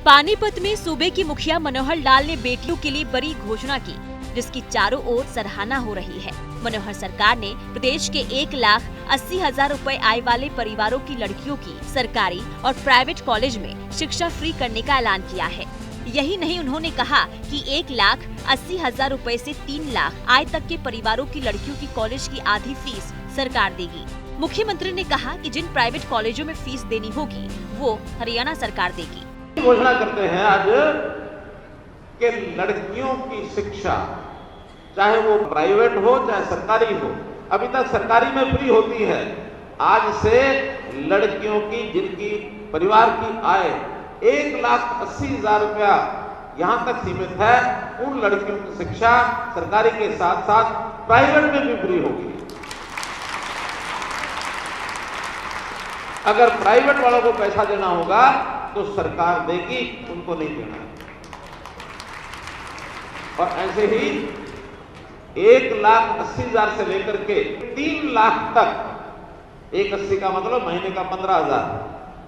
पानीपत में सूबे की मुखिया मनोहर लाल ने बेटियों के लिए बड़ी घोषणा की, जिसकी चारों ओर सराहना हो रही है। मनोहर सरकार ने प्रदेश के 1,80,000 रुपए आय वाले परिवारों की लड़कियों की सरकारी और प्राइवेट कॉलेज में शिक्षा फ्री करने का ऐलान किया है। यही नहीं, उन्होंने कहा कि 1,80,000 रुपए से 3 लाख आय तक के परिवारों की लड़कियों की कॉलेज की आधी फीस सरकार देगी। मुख्यमंत्री ने कहा कि जिन प्राइवेट कॉलेजों में फीस देनी होगी वो हरियाणा सरकार देगी। घोषणा करते हैं आज कि लड़कियों की शिक्षा चाहे वो प्राइवेट हो चाहे सरकारी हो, अभी तक सरकारी में फ्री होती है। आज से लड़कियों की जिनकी परिवार की आय 1,80,000 रुपया यहाँ तक सीमित है, उन लड़कियों की शिक्षा सरकारी के साथ साथ प्राइवेट में भी फ्री होगी। अगर प्राइवेट वालों को पैसा देना होगा तो सरकार देगी, उनको नहीं देना। और ऐसे ही 1,80,000 से लेकर के 3 लाख तक, 1,80 का मतलब महीने का 15,000,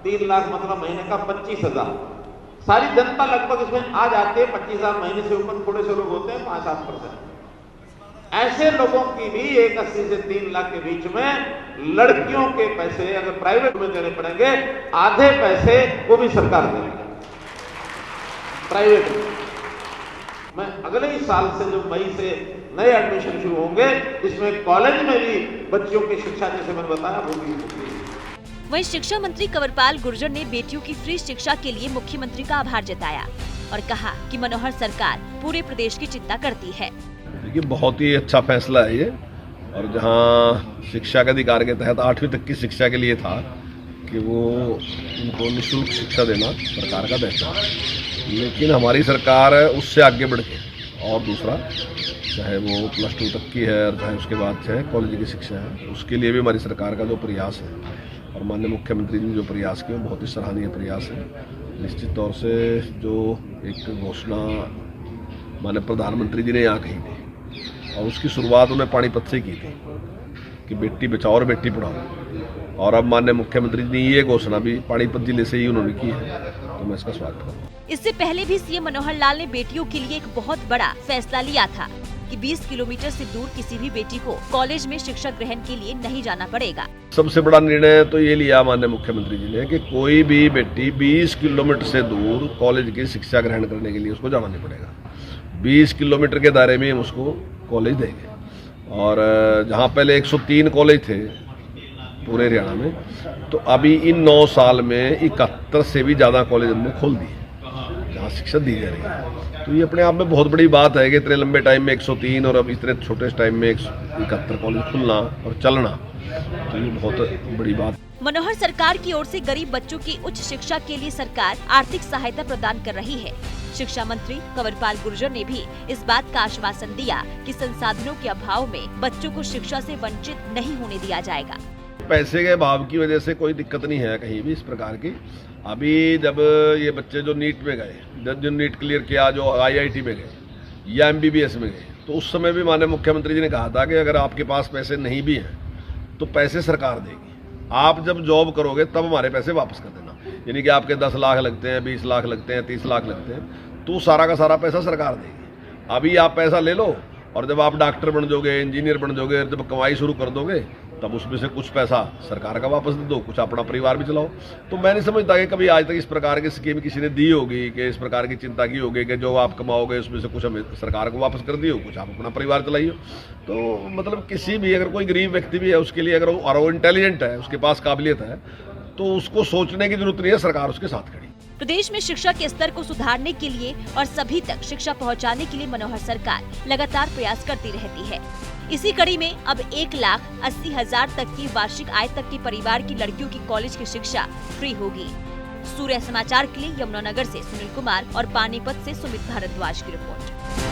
3 लाख मतलब महीने का 25,000। सारी जनता लगभग इसमें आ जाती है। 25,000 महीने से ऊपर थोड़े से लोग होते हैं, 5-7%। ऐसे लोगों की भी 1,80 से 3 लाख के बीच में लड़कियों के पैसे अगर प्राइवेट में देने पड़ेंगे, आधे पैसे वो भी सरकार देगी प्राइवेट में। मैं अगले ही साल से जो मई से नए एडमिशन शुरू होंगे, इसमें कॉलेज में भी बच्चियों की शिक्षा जैसे मैंने बताया वो भी होगी। वहीं शिक्षा मंत्री कंवरपाल गुर्जर ने बेटियों की फ्री शिक्षा के लिए मुख्यमंत्री का आभार जताया और कहा कि मनोहर सरकार पूरे प्रदेश की चिंता करती है। देखिए, बहुत ही अच्छा फैसला है ये। और जहाँ शिक्षा के अधिकार के तहत 8वीं तक की शिक्षा के लिए था कि वो उनको निःशुल्क शिक्षा देना सरकार का दायित्व है, लेकिन हमारी सरकार उससे आगे बढ़ के और दूसरा, चाहे वो +2 तक की है और चाहे उसके बाद चाहे कॉलेज की शिक्षा है, उसके लिए भी हमारी सरकार का जो प्रयास है और माननीय मुख्यमंत्री जी ने जो प्रयास किए बहुत ही सराहनीय प्रयास है। निश्चित तौर से जो एक घोषणा माननीय प्रधानमंत्री जी ने यहाँ कही थी और उसकी शुरुआत उन्होंने पानीपत से की थी कि बेटी बचाओ और बेटी पढ़ाओ, और अब माननीय मुख्यमंत्री जी ने ये घोषणा भी पानीपत जिले से ही उन्होंने की है, तो मैं इसका स्वागत करूँ। इससे पहले भी सीएम मनोहर लाल ने बेटियों के लिए एक बहुत बड़ा फैसला लिया था कि 20 किलोमीटर से दूर किसी भी बेटी को कॉलेज में शिक्षा ग्रहण के लिए नहीं जाना पड़ेगा। सबसे बड़ा निर्णय तो ये लिया माननीय मुख्यमंत्री जी ने कि कोई भी बेटी 20 किलोमीटर से दूर कॉलेज की शिक्षा ग्रहण करने के लिए उसको जाना नहीं पड़ेगा। 20 किलोमीटर के दायरे में हम उसको कॉलेज देंगे। और जहाँ पहले 103 कॉलेज थे पूरे हरियाणा में, तो अभी इन 9 साल में 71 से भी ज़्यादा कॉलेज हमने खोल दिए जहाँ शिक्षा दी जा रही है। तो ये अपने आप में बहुत बड़ी बात है कि इतने लंबे टाइम में 103 और अब इतने छोटे टाइम में 71 कॉलेज खुलना और चलना, तो ये बहुत बड़ी बात। मनोहर सरकार की ओर से गरीब बच्चों की उच्च शिक्षा के लिए सरकार आर्थिक सहायता प्रदान कर रही है। शिक्षा मंत्री कंवरपाल गुर्जर ने भी इस बात का आश्वासन दिया कि संसाधनों के अभाव में बच्चों को शिक्षा से वंचित नहीं होने दिया जाएगा। पैसे के अभाव की वजह से कोई दिक्कत नहीं है कहीं भी इस प्रकार की। अभी जब ये बच्चे जो नीट में गए, जो नीट क्लियर किया, जो IIT में गए या MBBS में गए, तो उस समय भी माननीय मुख्यमंत्री जी ने कहा था कि अगर आपके पास पैसे नहीं भी हैं तो पैसे सरकार देगी। आप जब जॉब करोगे तब हमारे पैसे वापस कर देना। यानी कि आपके 10 लाख लगते हैं, 20 लाख लगते हैं, 30 लाख लगते हैं, तो सारा का सारा पैसा सरकार देगी। अभी आप पैसा ले लो और जब आप डॉक्टर बन जाओगे, इंजीनियर बन जाओगे, जब कमाई शुरू कर दोगे, तब उसमें से कुछ पैसा सरकार का वापस दे दो, कुछ अपना परिवार भी चलाओ। तो मैं नहीं समझता कि कभी आज तक इस प्रकार की स्कीम किसी ने दी होगी कि इस प्रकार की चिंता की होगी कि जो आप कमाओगे उसमें से कुछ हमें सरकार को वापस कर दियो, कुछ आप अपना परिवार चलाइए। तो मतलब किसी भी अगर कोई गरीब व्यक्ति भी है, उसके लिए अगर वो इंटेलिजेंट है, उसके पास काबिलियत है, तो उसको सोचने की जरूरत नहीं है, सरकार उसके साथ खड़ी। प्रदेश में शिक्षा के स्तर को सुधारने के लिए और सभी तक शिक्षा पहुंचाने के लिए मनोहर सरकार लगातार प्रयास करती रहती है। इसी कड़ी में अब 1,80,000 तक की वार्षिक आय तक के परिवार की लड़कियों की कॉलेज की शिक्षा फ्री होगी। सूर्य समाचार के लिए यमुनानगर से सुनील कुमार और पानीपत से सुमित भारद्वाज की रिपोर्ट।